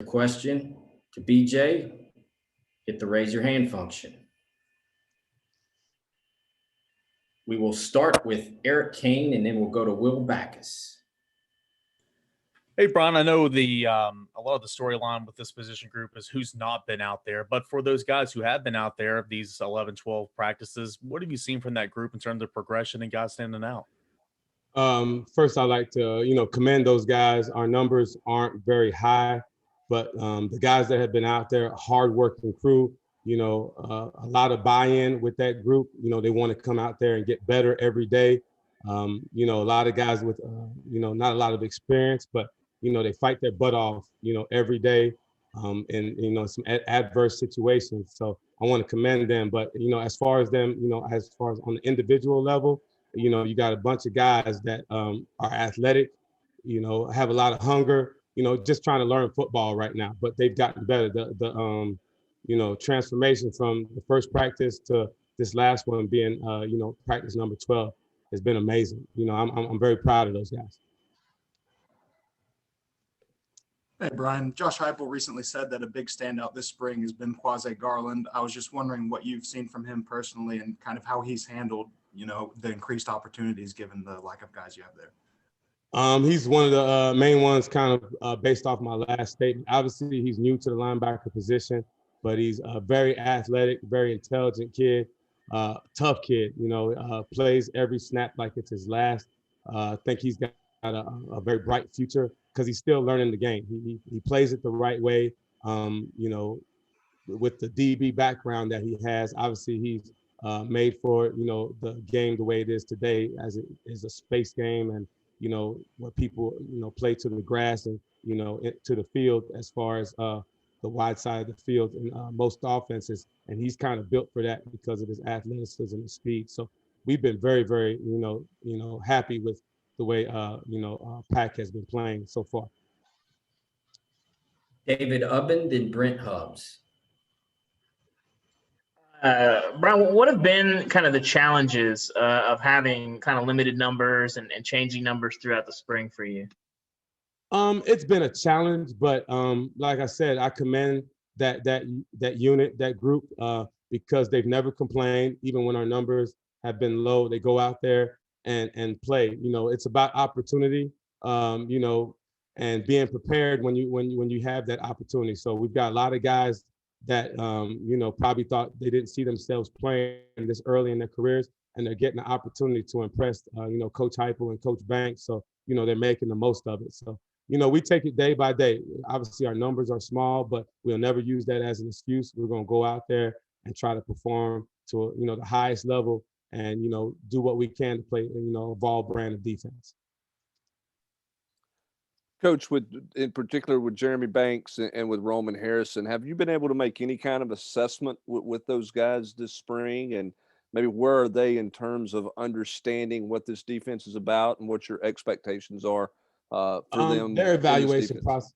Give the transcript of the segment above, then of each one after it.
question to BJ, hit the raise your hand function. We will start with Eric Kane, and then we'll go to Will Backus. Hey, Brian, I know a lot of the storyline with this position group is who's not been out there. But for those guys who have been out there, these 11, 12 practices, what have you seen from that group in terms of progression and guys standing out? First, I'd like to, commend those guys. Our numbers aren't very high, but the guys that have been out there, hardworking crew, a lot of buy-in with that group. They want to come out there and get better every day. A lot of guys with, not a lot of experience, but, they fight their butt off, every day in some adverse situations. So I want to commend them. But, as far as them, as far as on the individual level, you got a bunch of guys that are athletic, have a lot of hunger, just trying to learn football right now, but they've gotten better. The transformation from the first practice to this last one being, practice number 12 has been amazing. I'm very proud of those guys. Hey, Brian. Josh Heupel recently said that a big standout this spring has been Quasi Garland. I was just wondering what you've seen from him personally and kind of how he's handled, the increased opportunities given the lack of guys you have there. He's one of the main ones kind of based off my last statement. Obviously, he's new to the linebacker position, but he's a very athletic, very intelligent kid, tough kid, plays every snap like it's his last. I think he's got a very bright future because he's still learning the game. He plays it the right way, with the DB background that he has. Obviously, he's made for, the game the way it is today, as it is a space game and, where people, play to the grass and, to the field as far as the wide side of the field in most offenses. And he's kind of built for that because of his athleticism and speed. So we've been very, very, happy with the way, Pack has been playing so far. David Ubben, then Brent Hubbs. Brian, what have been kind of the challenges of having kind of limited numbers and changing numbers throughout the spring for you? It's been a challenge, but like I said, I commend that unit, that group, because they've never complained. Even when our numbers have been low, they go out there and play. It's about opportunity, and being prepared when you have that opportunity. So we've got a lot of guys that probably thought they didn't see themselves playing this early in their careers, and they're getting the opportunity to impress Coach Heupel and Coach Banks. So they're making the most of it. So we take it day by day. Obviously our numbers are small, but we'll never use that as an excuse. We're going to go out there and try to perform to the highest level and do what we can to play a Vol brand of defense. Coach, in particular with Jeremy Banks and with Roman Harrison, have you been able to make any kind of assessment with those guys this spring? And maybe where are they in terms of understanding what this defense is about and what your expectations are for them? Their evaluation process.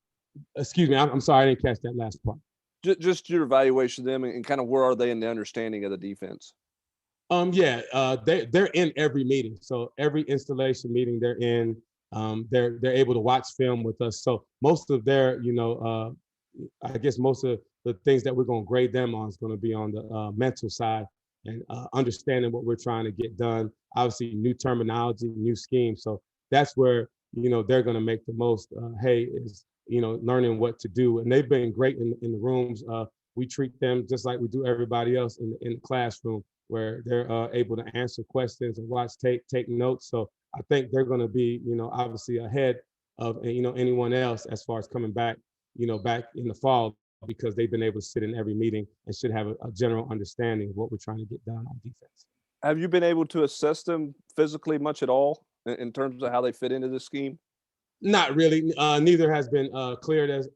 Excuse me, I'm sorry, I didn't catch that last part. Just your evaluation of them and kind of where are they in the understanding of the defense? They're in every meeting. So every installation meeting they're in. They're able to watch film with us. So most of their, I guess most of the things that we're going to grade them on is going to be on the mental side and understanding what we're trying to get done. Obviously, new terminology, new scheme. So that's where, they're going to make the most is, learning what to do. And they've been great in the rooms. We treat them just like we do everybody else in the classroom, where they're able to answer questions and watch tape, take notes. So I think they're going to be, obviously ahead of, anyone else as far as coming back, back in the fall, because they've been able to sit in every meeting and should have a general understanding of what we're trying to get done on defense. Have you been able to assess them physically much at all in terms of how they fit into the scheme? Not really. Neither has been cleared as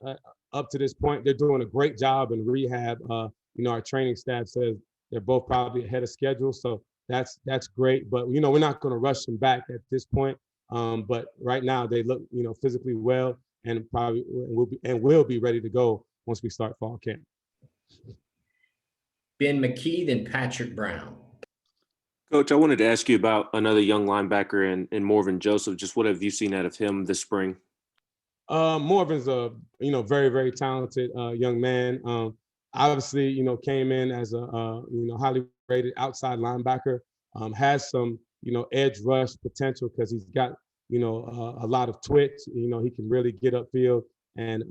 up to this point. They're doing a great job in rehab. Our training staff says they're both probably ahead of schedule. So that's great, but we're not going to rush them back at this point. But right now they look, physically well, and probably will be ready to go once we start fall camp. Ben McKee, then Patrick Brown. Coach, I wanted to ask you about another young linebacker in Morvin Joseph. Just what have you seen out of him this spring? Morvin's a very very talented young man. Obviously, came in as a highly rated outside linebacker. Has some edge rush potential because he's got a lot of twitch. He can really get upfield and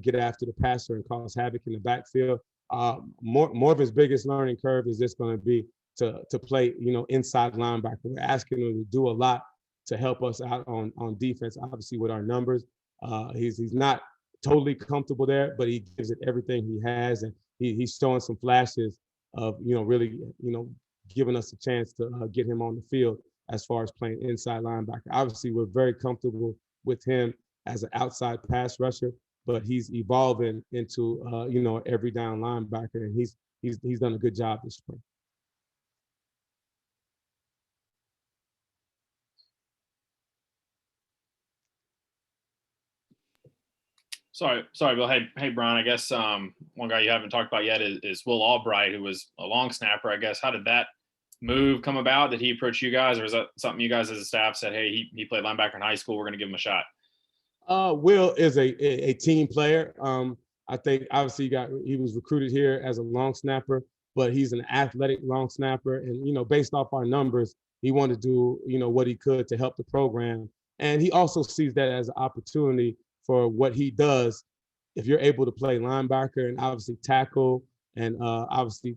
get after the passer and cause havoc in the backfield. Morvin's biggest learning curve is just going to be to play inside linebacker. We're asking him to do a lot to help us out on defense. Obviously, with our numbers. He's not totally comfortable there, but he gives it everything he has, and he's showing some flashes of really giving us a chance to get him on the field as far as playing inside linebacker. Obviously, we're very comfortable with him as an outside pass rusher, but he's evolving into an every down linebacker, and he's done a good job this spring. Sorry, Bill. Hey, Brian. I guess one guy you haven't talked about yet is Will Albright, who was a long snapper. I guess how did that move come about? Did he approach you guys, or is that something you guys as a staff said, hey, he played linebacker in high school, we're going to give him a shot? Will is a team player. I think obviously he was recruited here as a long snapper, but he's an athletic long snapper, and based off our numbers, he wanted to do what he could to help the program, and he also sees that as an opportunity for what he does. If you're able to play linebacker and obviously tackle and obviously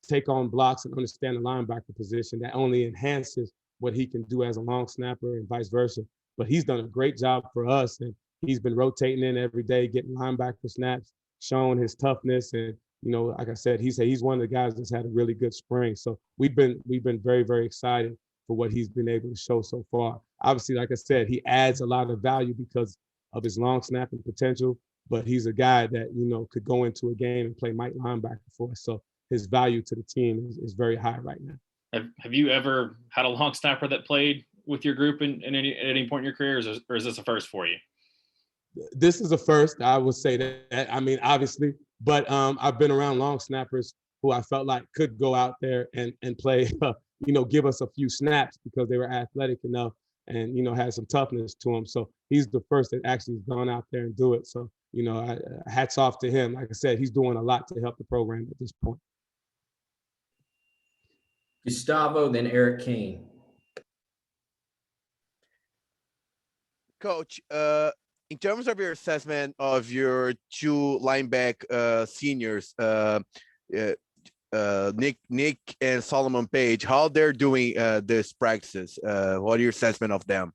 take on blocks and understand the linebacker position, that only enhances what he can do as a long snapper and vice versa. But he's done a great job for us, and he's been rotating in every day, getting linebacker snaps, showing his toughness, and like I said, he's one of the guys that's had a really good spring. So we've been very very excited for what he's been able to show so far. Obviously, like I said, he adds a lot of value because of his long snapping potential, but he's a guy that could go into a game and play Mike linebacker for us. So his value to the team is very high right now. Have you ever had a long snapper that played with your group in at any point in your career, or is this a first for you? This is a first, I would say that. I mean, obviously, but I've been around long snappers who I felt like could go out there and play, give us a few snaps because they were athletic enough and had some toughness to him. So he's the first that actually has gone out there and do it. So hats off to him. Like I said, he's doing a lot to help the program at this point. Gustavo, then Eric Kane. Coach, in terms of your assessment of your two linebacker seniors, Nick and Solomon Page, how they're doing this practices? What are your assessment of them?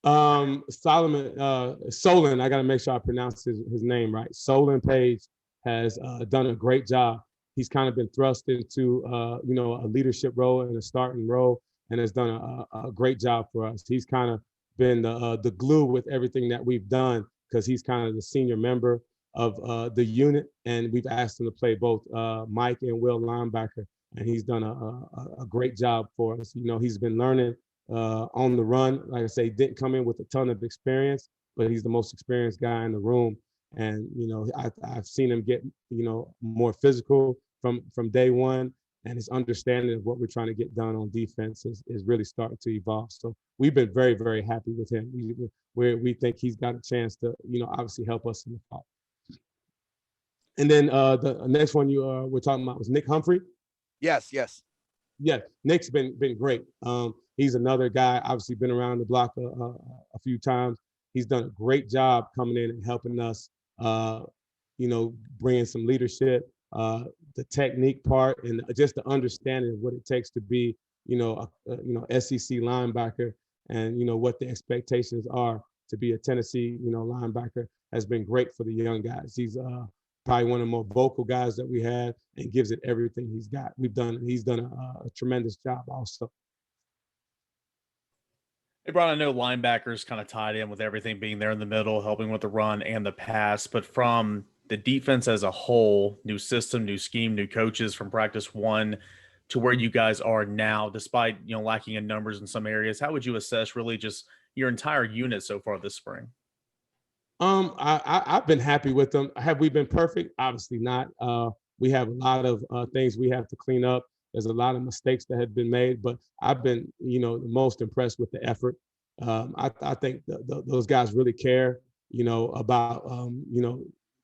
Solomon Solon, I got to make sure I pronounce his name right. Solon Page has done a great job. He's kind of been thrust into a leadership role and a starting role, and has done a great job for us. He's kind of been the glue with everything that we've done because he's kind of the senior member of the unit, and we've asked him to play both Mike and Will linebacker, and he's done a great job for us. He's been learning on the run. Like I say, didn't come in with a ton of experience, but he's the most experienced guy in the room. And I've seen him get more physical from day one, and his understanding of what we're trying to get done on defense is really starting to evolve. So we've been very very happy with him. We think he's got a chance to obviously help us in the fall. And then the next one you were talking about was Nick Humphrey. Yes. Yeah, Nick's been great. He's another guy, obviously been around the block a few times. He's done a great job coming in and helping us, bringing some leadership, the technique part, and just the understanding of what it takes to be, SEC linebacker, and what the expectations are to be a Tennessee, linebacker has been great for the young guys. He's probably one of the more vocal guys that we have, and gives it everything he's got. He's done a tremendous job also. Hey, Brian, I know linebackers kind of tied in with everything being there in the middle, helping with the run and the pass, but from the defense as a whole, new system, new scheme, new coaches from practice one to where you guys are now, despite, lacking in numbers in some areas, how would you assess really just your entire unit so far this spring? I've been happy with them. Have we been perfect? Obviously not. We have a lot of things we have to clean up. There's a lot of mistakes that have been made, but I've been, the most impressed with the effort. I think those guys really care, about,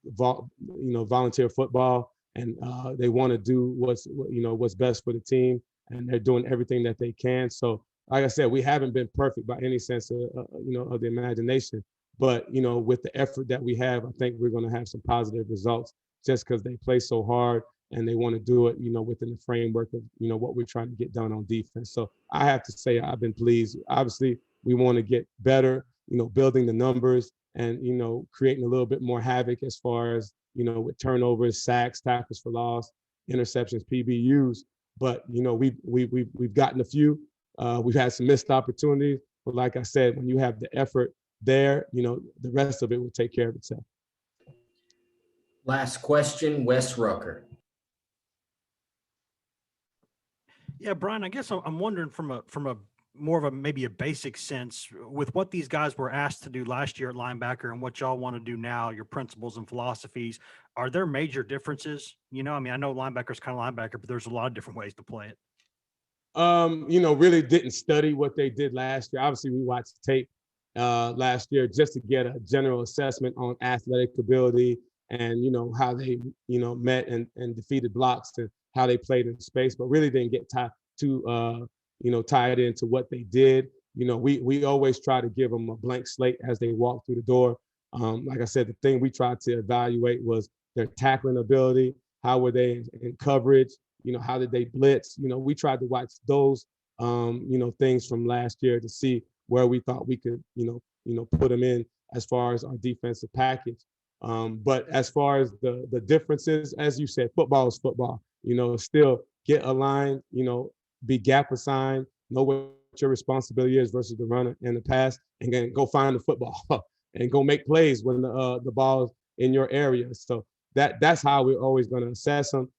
volunteer football, and they want to do what's best for the team, and they're doing everything that they can. So, like I said, we haven't been perfect by any sense of, of the imagination, but, with the effort that we have, I think we're going to have some positive results just because they play so hard and they want to do it, within the framework of, what we're trying to get done on defense. So I have to say I've been pleased. Obviously, we want to get better, building the numbers and, creating a little bit more havoc as far as, with turnovers, sacks, tackles for loss, interceptions, PBUs. But, we've gotten a few. We've had some missed opportunities. But like I said, when you have the effort there, the rest of it will take care of itself. Last question, Wes Rucker. Yeah, Brian, I guess I'm wondering from a more of a maybe a basic sense with what these guys were asked to do last year at linebacker and what y'all want to do now, your principles and philosophies, are there major differences? I know linebacker's kind of linebacker, but there's a lot of different ways to play it. Really didn't study what they did last year. Obviously, we watched tape last year just to get a general assessment on athletic ability and, how they, met and defeated blocks and how they played in space, but really didn't get tied into what they did. We always try to give them a blank slate as they walk through the door. Like I said, the thing we tried to evaluate was their tackling ability. How were they in coverage? How did they blitz? We tried to watch those, things from last year to see where we thought we could, put them in as far as our defensive package. But as far as the differences, as you said, football is football. Still get aligned, be gap assigned, know what your responsibility is versus the runner in the pass, and then go find the football and go make plays when the ball is in your area. So that's how we're always going to assess them.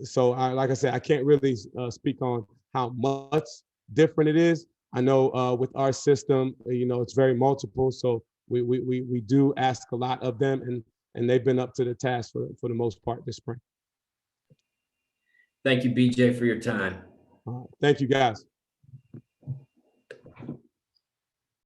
So like I said, I can't really speak on how much different it is. I know with our system, it's very multiple. So we do ask a lot of them, and they've been up to the task for the most part this spring. Thank you, BJ, for your time. Thank you, guys.